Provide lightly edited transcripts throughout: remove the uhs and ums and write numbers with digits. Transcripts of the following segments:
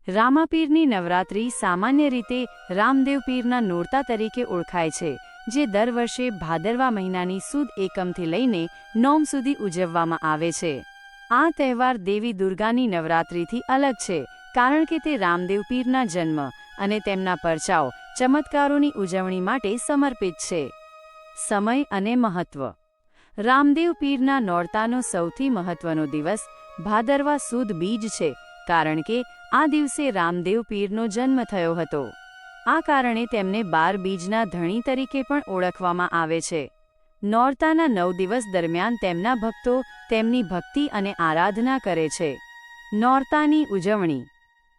રામાપીરની નવરાત્રિ સામાન્ય રીતે રામદેવ પીરના નોરતા તરીકે ઓળખાય છે, જે દર વર્ષે ભાદરવા મહિનાની સુદ એકમથી લઈને નોમ સુધી ઉજવવામાં આવે છે. આ તહેવાર દેવી દુર્ગાની નવરાત્રિથી અલગ છે, કારણ કે તે રામદેવ પીરના જન્મ અને તેમના પરચાઓ ચમત્કારોની ઉજવણી માટે સમર્પિત છે. સમય અને મહત્વ. રામદેવ પીરના નોરતાનો સૌથી મહત્વનો દિવસ ભાદરવા સુદ બીજ છે, કારણ કે આ દિવસે રામદેવ પીરનો જન્મ થયો હતો. આ કારણે તેમને 12 બીજના ધણી તરીકે પણ ઓળખવામાં આવે છે. નોરતાના 9 દિવસ દરમિયાન તેમના ભક્તો તેમની ભક્તિ અને આરાધના કરે છે. નોરતાની ઉજવણી.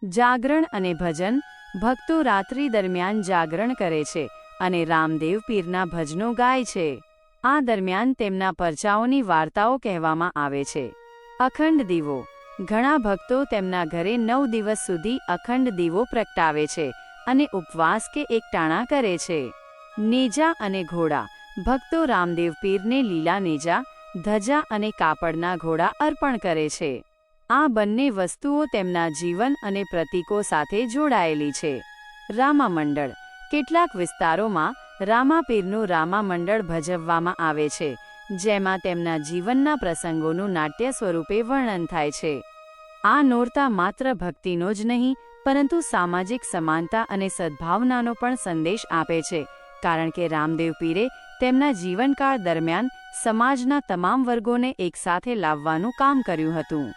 જાગરણ અને ભજન. ભક્તો રાત્રિ દરમિયાન જાગરણ કરે છે અને રામદેવ પીરના ભજનો ગાય છે. આ દરમિયાન તેમના પરચાઓની વાર્તાઓ કહેવામાં આવે છે. અખંડ દીવો. ઘણા ભક્તો તેમના ઘરે 9 દિવસ સુધી અખંડ દીવો પ્રગટાવે છે અને ઉપવાસ કે એકટાણા કરે છે. નેજા અને ઘોડા. ભક્તો રામદેવ પીરને લીલા નેજા, ધજા અને કાપડના ઘોડા અર્પણ કરે છે. આ બંને વસ્તુઓ તેમના જીવન અને પ્રતીકો સાથે જોડાયેલી છે. રામા મંડળ. કેટલાક વિસ્તારોમાં રામાપીરનું રામા મંડળ ભજવવામાં આવે છે, જેમાં તેમના જીવનના પ્રસંગોનું નાટ્ય સ્વરૂપે વર્ણન થાય છે. આ નોરતા માત્ર ભક્તિનો જ નહીં, પરંતુ સામાજિક સમાનતા અને સદ્ભાવનાનો પણ સંદેશ આપે છે, કારણ કે રામદેવ પીરે તેમના જીવનકાળ દરમિયાન સમાજના તમામ વર્ગોને એકસાથે લાવવાનું કામ કર્યું હતું.